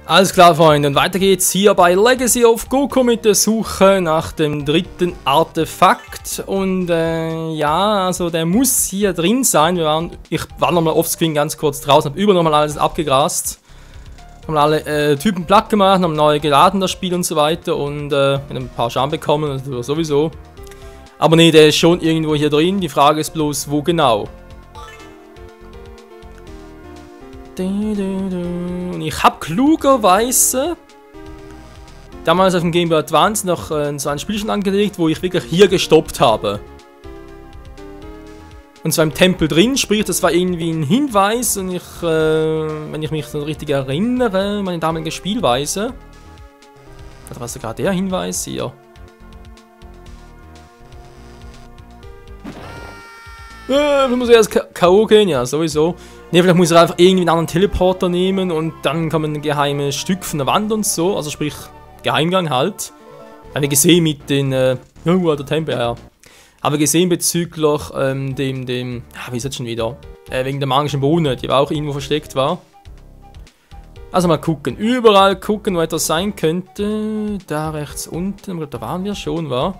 Alles klar, Freunde, und weiter geht's hier bei Legacy of Goku mit der Suche nach dem dritten Artefakt. Und ja, also der muss hier drin sein. Ich war nochmal offscreen ganz kurz draußen, habe nochmal alles abgegrast. Haben alle Typen platt gemacht, haben neu geladen das Spiel und so weiter und ein paar Schaden bekommen, also sowieso. Aber nee, der ist schon irgendwo hier drin. Die Frage ist bloß, wo genau. Und ich habe klugerweise damals auf dem Game Boy Advance noch so ein Spielchen angelegt, wo ich wirklich hier gestoppt habe. Und zwar im Tempel drin, sprich, das war irgendwie ein Hinweis und ich, wenn ich mich so richtig erinnere, meine damalige Spielweise. Also was ist gerade der Hinweis hier? Ich muss erst K.O. gehen, ja, sowieso. Ne, vielleicht muss er einfach irgendwie einen anderen Teleporter nehmen und dann kommen ein geheimes Stück von der Wand und so, also sprich, Geheimgang halt. Habe ich gesehen mit den, der Tempel, ja. Habe gesehen bezüglich wie ist das schon wieder? Wegen der magischen Bohne, die auch irgendwo versteckt war. Also mal gucken, überall gucken, wo etwas sein könnte. Da rechts unten, da waren wir schon, war.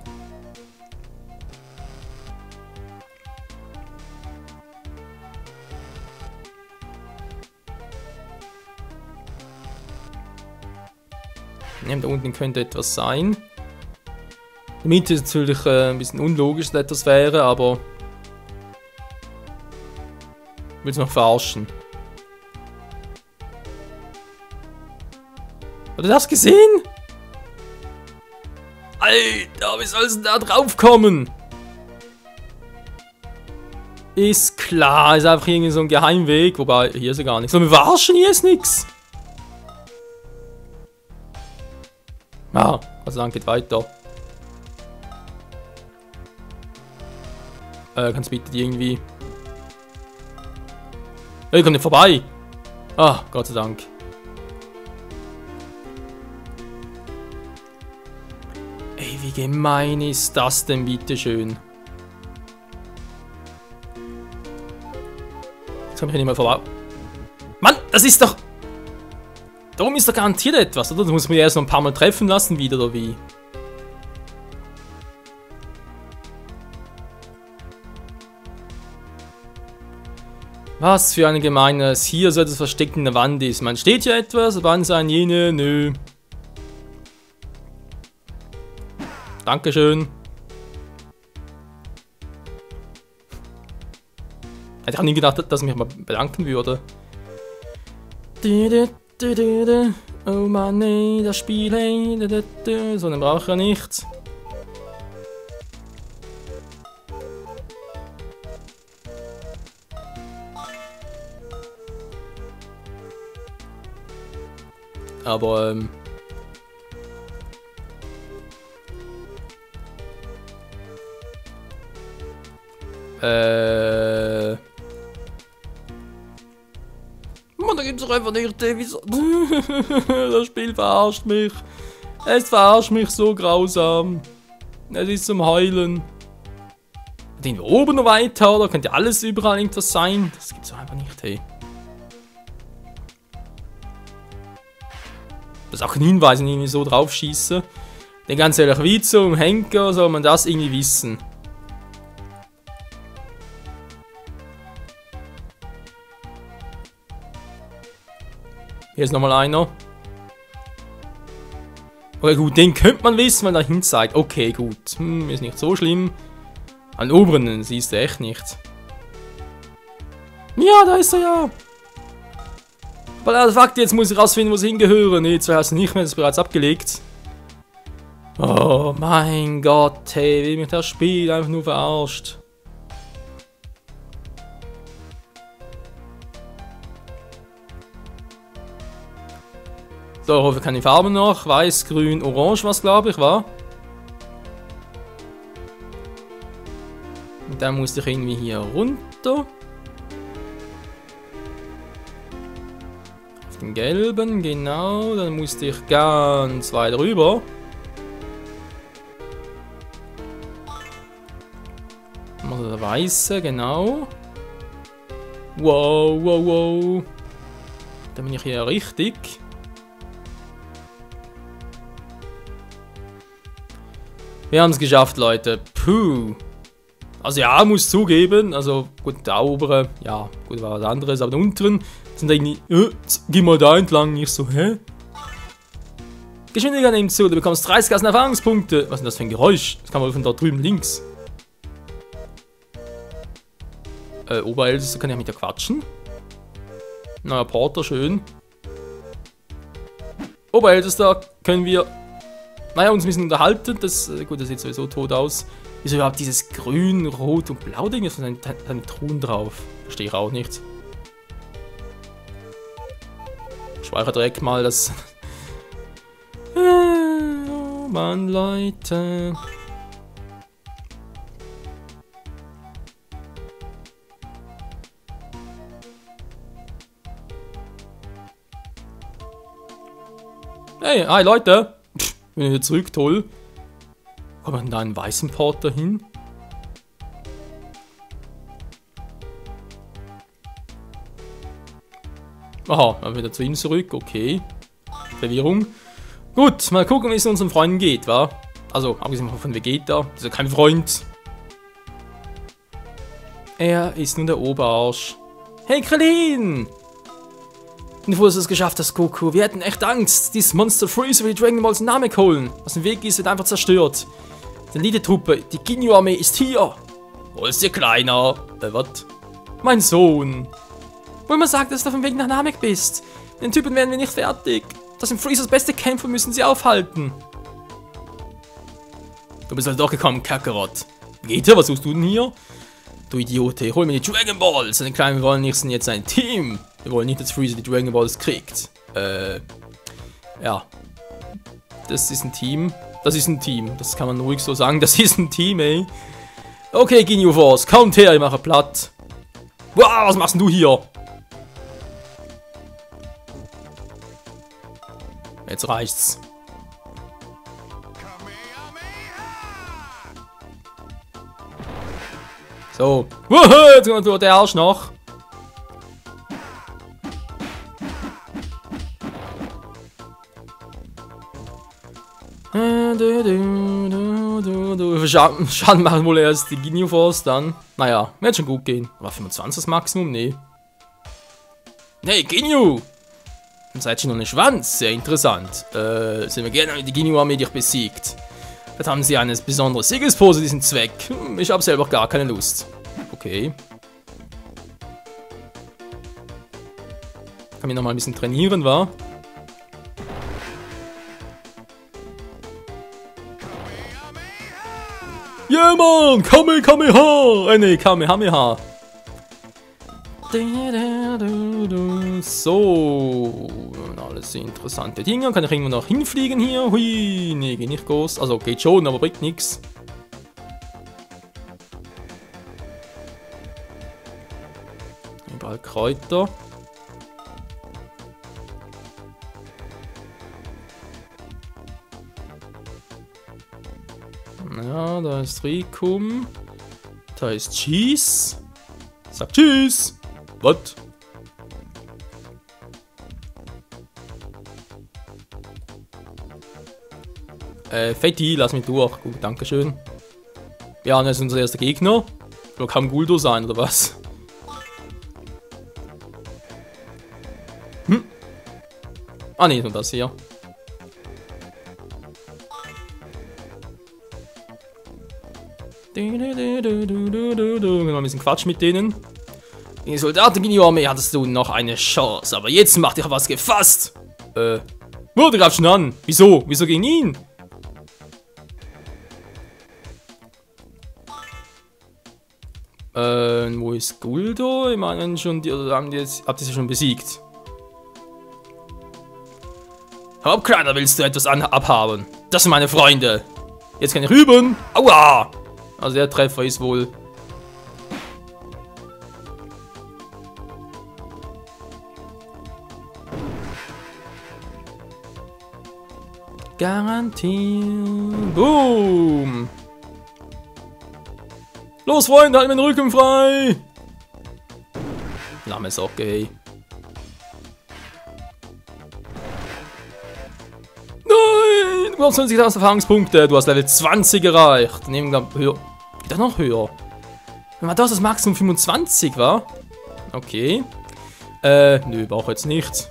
Da unten könnte etwas sein. In der Mitte ist natürlich ein bisschen unlogisch, dass etwas wäre, aber ich will es noch verarschen. Hat er das gesehen? Alter, wie soll es denn da drauf kommen? Ist klar, ist einfach irgendwie so ein Geheimweg, wobei hier ist er gar nicht. So, wir verarschen, hier ist nichts. Ah, also dann geht weiter. Kannst bitte die irgendwie... Hey, komm nicht vorbei! Ah, Gott sei Dank. Ey, wie gemein ist das denn, bitteschön? Jetzt komm ich nicht mehr vorbei. Mann, das ist doch... Darum ist da garantiert etwas, oder? Das muss man ja erst noch ein paar Mal treffen lassen wieder, oder wie? Was für eine Gemeine, hier so etwas versteckt in der Wand ist. Man steht hier etwas, wann sein jene, nö. Dankeschön. Hätte ich auch nie gedacht, dass ich mich mal bedanken würde. Oh Mann, nee, das Spiel, ey. So, dann brauche ich ja nichts. Aber, Mann, da gibt's doch einfach nicht, wieso? Das Spiel verarscht mich. Es verarscht mich so grausam. Es ist zum Heulen. Den oben noch weiter, da könnte alles überall irgendwas sein. Das gibt's doch einfach nicht, hey. Das ist auch ein Hinweis, wenn ich irgendwie so drauf schieße. Den ganz ehrlich, wie zum Henker soll man das irgendwie wissen. Hier ist nochmal einer. Okay, gut, den könnte man wissen, wenn er hin zeigt. Okay, gut. Ist nicht so schlimm. An den oberen siehst du echt nicht. Ja, da ist er ja. Weil der Fakt, jetzt muss ich rausfinden, wo sie hingehören. Nee, zwei hast du nicht mehr, das ist bereits abgelegt. Oh mein Gott, hey, wie mich das Spiel einfach nur verarscht. So, ich hoffe, ich kann die Farben noch. Weiß, grün, orange, was glaube ich, war. Und dann musste ich irgendwie hier runter. Auf den gelben, genau. Dann musste ich ganz weit rüber. Mal der weiße, genau. Wow, wow, wow. Dann bin ich hier richtig. Wir haben es geschafft, Leute. Puh. Also ja, muss zugeben. Also gut, der obere, ja, gut, war was anderes. Aber der unteren sind irgendwie, geh mal da entlang. Ich so, hä? Geschwindigkeit nimmt zu. Du bekommst 30.000 Erfahrungspunkte. Was ist denn das für ein Geräusch? Das kann man von da drüben links. Oberältester, kann ich mit der quatschen? Neuer Porter, schön. Oberältester, können wir... Naja, uns ein bisschen unterhalten. Das, gut, das sieht sowieso tot aus. Wieso überhaupt dieses Grün, Rot und Blau Ding? Das sind dann Truhen drauf. Verstehe ich auch nicht. Ich speichere direkt mal das... Oh Mann, Leute. Hey, hi Leute! Pff, bin wieder zurück, toll. Kommt man da einen weißen Porter hin? Aha, dann wieder zu ihm zurück, okay. Verwirrung. Gut, mal gucken, wie es unseren Freunden geht, wa? Also, abgesehen von Vegeta, ist ja kein Freund. Er ist nun der Oberarsch. Hey, Krillin! Und du hast es geschafft, das Goku. Wir hätten echt Angst. Dieses Monster Freezer will Dragon Balls Namek holen. Was im Weg ist, wird einfach zerstört. Die Elite-Truppe, die Ginyu-Armee ist hier. Wo ist ihr Kleiner? Was? Mein Sohn. Wollen wir sagen, dass du auf dem Weg nach Namek bist? Den Typen werden wir nicht fertig. Das sind Freezers beste Kämpfer, müssen sie aufhalten. Du bist halt doch gekommen, Kakarot. Vegeta, was suchst du denn hier? Du Idiote, hol mir die Dragon Balls. Den Kleinen, wir wollen nicht, sind jetzt ein Team. Wir wollen nicht, dass Freezer die Dragon Balls kriegt. Ja. Das ist ein Team. Das ist ein Team. Das kann man ruhig so sagen. Das ist ein Team, ey. Okay, Ginyu Force, kommt her, ich mache platt. Wow, was machst denn du hier? Jetzt reicht's. So. Jetzt kommt der Arsch noch. Schaden machen wohl erst die Ginyu Force dann. Naja, wird schon gut gehen. Aber 25 das Maximum? Nee. Hey, Ginyu! Seid schon noch ein Schwanz? Sehr interessant. Sind wir gerne die Ginyu-Armee, die euch besiegt. Vielleicht haben sie eine besondere Siegespose, diesen Zweck. Ich habe selber gar keine Lust. Okay. Kann mich noch mal ein bisschen trainieren, wa? Ja, Mann! Kamehameha! Ne, Kamehameha. So. Alles interessante Dinge. Kann ich irgendwo noch hinfliegen hier? Hui, nee, geht nicht groß. Also geht schon, aber bringt nichts. Überall Kräuter. Ja, da ist Rikum. Da ist Cheese. Sag Tschüss. Was? Fetti, lass mich durch. Gut, dankeschön. Ja, das ist unser erster Gegner. Oder kann Guldo sein, oder was? Hm? Ah, ne, nur das hier. Können wir ein bisschen Quatsch mit denen. Die Soldaten-Ginyu-Armee hattest du noch eine Chance, aber jetzt macht ihr was gefasst. Wurde gerade schon an. Wieso? Wieso gegen ihn? Wo ist Guldo? Ich meine schon, habt ihr sie schon besiegt? Hauptkleider, willst du etwas abhaben? Das sind meine Freunde. Jetzt kann ich üben. Aua! Also der Treffer ist wohl... Garantiert. Boom! Los, Freunde, halt mir den Rücken frei! Lahme Socke, ey. Nein! 25.000 Erfahrungspunkte. Du hast Level 20 erreicht. Nehmen wir höher. Wieder noch höher. Wenn man das Maximum 25 war. Okay. Nö, brauche jetzt nicht.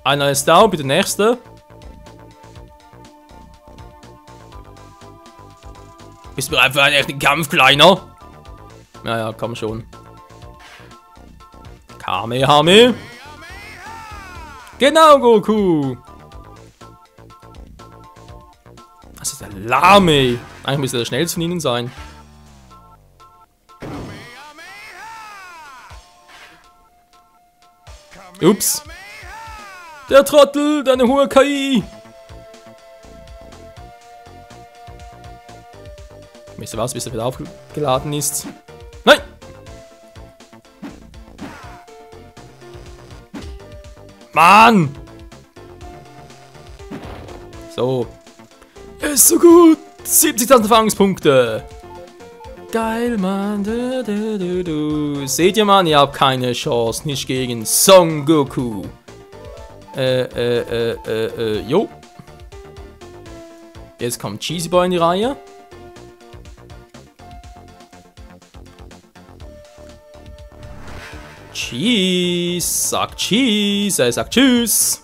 Einer ist da, bitte nächste. Bist du bereit für einen echten Kampf, Kleiner? Naja, komm schon. Kamehame. Genau, Goku. Das ist der Lame. Eigentlich müsste der schnellste von ihnen sein. Ups. Der Trottel, deine hohe KI. Wisst ihr was, bis er wieder aufgeladen ist? Nein! Mann! So. Ist so gut. 70.000 Erfahrungspunkte. Geil, Mann. Seht ihr, Mann? Ihr habt keine Chance. Nicht gegen Son Goku. Jo. Jetzt kommt Cheesy Boy in die Reihe. Cheese. Sagt Cheese. Er sagt Tschüss.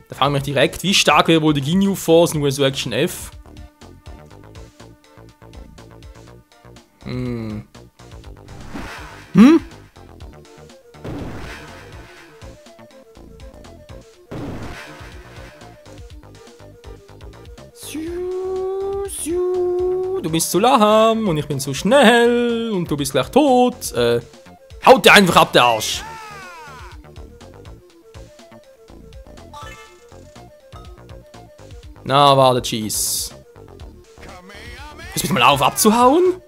Da fragen wir direkt, wie stark wäre wohl die Ginyu Force in Resurrection F? Hm? Du bist zu lahm und ich bin zu schnell und du bist gleich tot. Haut dir einfach ab, der Arsch. Na, warte, Cheese. Hörst bitte mal auf, abzuhauen?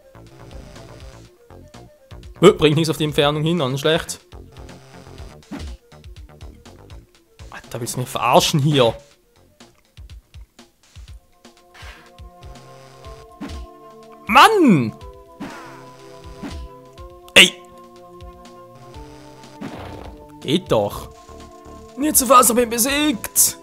Bringt nichts auf die Entfernung hin, dann schlecht. Alter, willst du mich verarschen hier? Mann! Ey! Geht doch. Nicht zu fassen, ich bin besiegt.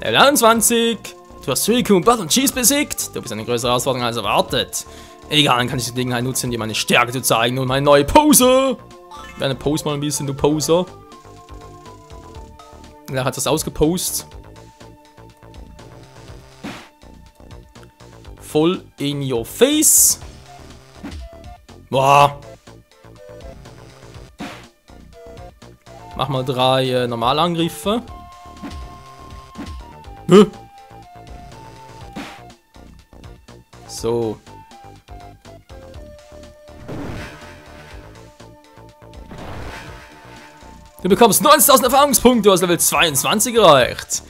Level 21. Du hast Riku und Bud und Cheese besiegt. Du bist eine größere Herausforderung als erwartet. Egal, dann kann ich die Gelegenheit nutzen, dir meine Stärke zu zeigen und meine neue Pose. Eine Pose mal ein bisschen, du Poser. Er hat das ausgepostet. Voll in your face. Boah. Mach mal 3 Normalangriffe. So. Du bekommst 90.000 Erfahrungspunkte, du hast Level 22 erreicht.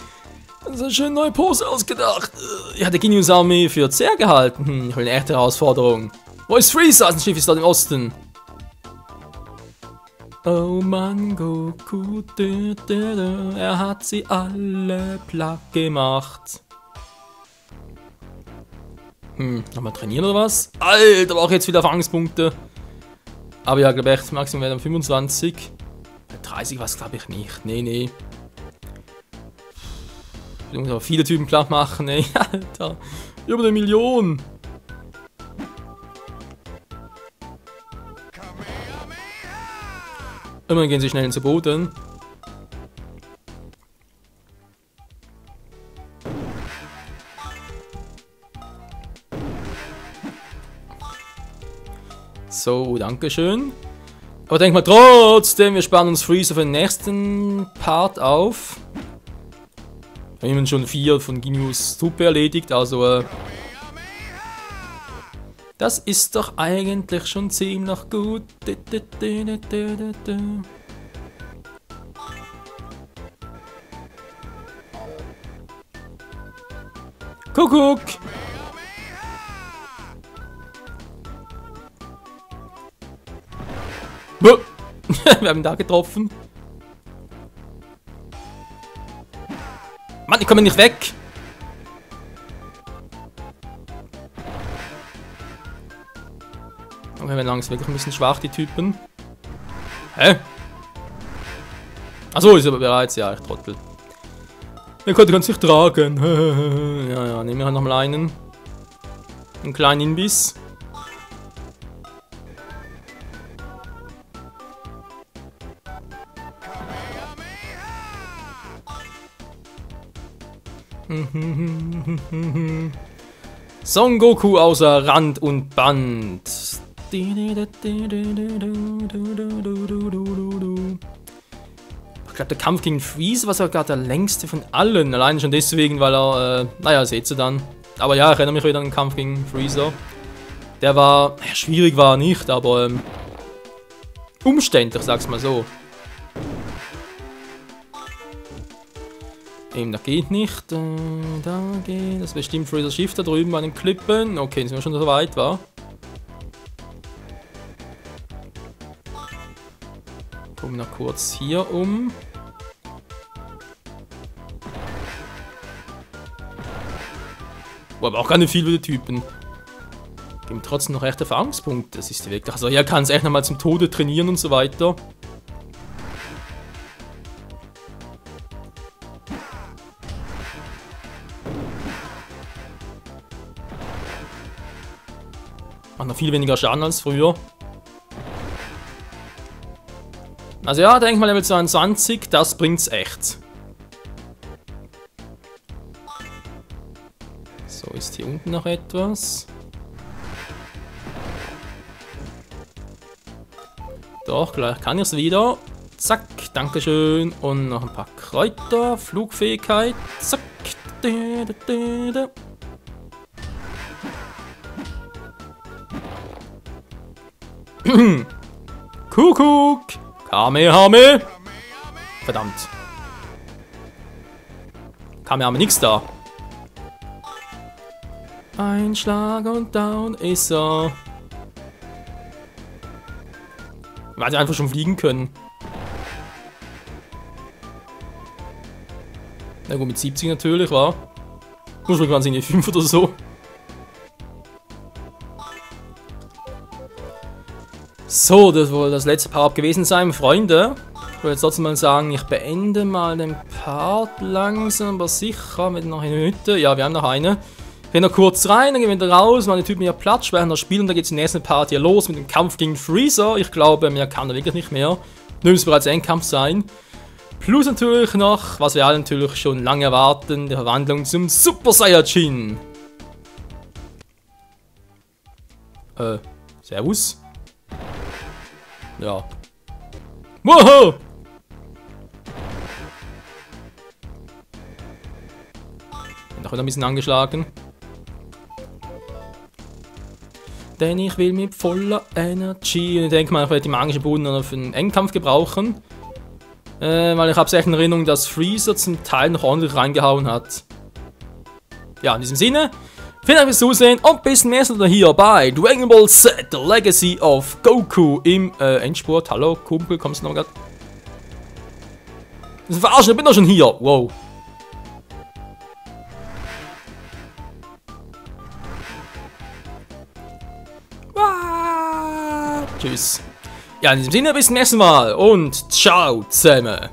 Das ist eine schöne neue Pose ausgedacht. Ich hatte Ginyus Armee für zäh gehalten. Ich will eine echte Herausforderung. Wo ist Freezer? Sein Schiff ist dort im Osten. Oh Mann, Goku, er hat sie alle platt gemacht. Nochmal trainieren oder was? Alter, aber auch jetzt wieder Erfahrungspunkte. Aber ja, glaube ich, echt, Maximum werden 25. 30 was glaube ich nicht. Nee. Ich muss aber viele Typen platt machen, ey. Alter. Über 1 Million. Immerhin gehen sie schnell ins Boden. So, dankeschön. Aber denk mal trotzdem, wir sparen uns Freezer für den nächsten Part auf. Wir haben schon 4 von Ginyus Truppe erledigt, also das ist doch eigentlich schon ziemlich gut. Kuckuck! Wir haben ihn da getroffen. Mann, ich komme nicht weg. Okay, wir langsam wirklich ein bisschen schwach, die Typen. Hä? Achso, ist aber bereits. Ja, ich Trottel. Er konnte ganz sich tragen. Ja, ja, nehmen wir halt nochmal einen. Einen kleinen Imbiss. Son Goku außer Rand und Band. Ich glaube, der Kampf gegen Freeze war sogar der längste von allen. Allein schon deswegen, weil er, naja, seht ihr dann. Aber ja, ich erinnere mich wieder an den Kampf gegen Freezer. Der war, schwierig war er nicht, aber umständlich, sag's mal so. Eben, das geht nicht. Da geht. Das ist bestimmt Freezer Schiff da drüben bei den Klippen. Okay, sind wir schon so weit, wa? Gucken wir noch kurz hier um. Oh, aber auch gar nicht viel für die Typen. Geben trotzdem noch echt Erfahrungspunkte. Das ist wirklich. Also, er kann es echt nochmal zum Tode trainieren und so weiter. Macht noch viel weniger Schaden als früher. Also ja, denk mal Level 22, das bringt's echt. So, ist hier unten noch etwas? Doch, gleich kann ich es wieder. Zack, dankeschön. Und noch ein paar Kräuter, Flugfähigkeit. Zack. Kuckuck! Kamehame! Verdammt. Kamehame nix da. Ein Schlag und down ist er. Man hätte einfach schon fliegen können. Na gut, mit 70 natürlich, war. Muss man ganz in die 5 oder so. So, das wohl das letzte Power-Up gewesen sein, Freunde. Ich würde jetzt trotzdem mal sagen, ich beende mal den Part langsam, aber sicher mit noch einer Hütte. Ja, wir haben noch eine. Gehen noch kurz rein, dann gehen wir wieder raus, meine Typen hier Platz, speichern das Spiel und dann geht es im nächsten Part hier los mit dem Kampf gegen Freezer. Ich glaube, mehr kann er wirklich nicht mehr. Nur muss bereits Endkampf sein. Plus natürlich noch, was wir alle natürlich schon lange erwarten, die Verwandlung zum Super Saiyajin. Servus. Ja. Wow! Bin doch wieder ein bisschen angeschlagen. Denn ich will mit voller Energy. Und ich denke mal, ich werde die magische Boden noch für den Endkampf gebrauchen. Weil ich habe es echt in Erinnerung, dass Freezer zum Teil noch ordentlich reingehauen hat. Ja, in diesem Sinne. Vielen Dank fürs Zusehen und bis zum nächsten Mal hier bei Dragon Ball Z, The Legacy of Goku im Endspurt. Hallo, Kumpel, kommst du noch grad? Das ist verarschen, ich bin doch schon hier. Wow. Tschüss. Ja, in diesem Sinne bis zum nächsten Mal und ciao zusammen.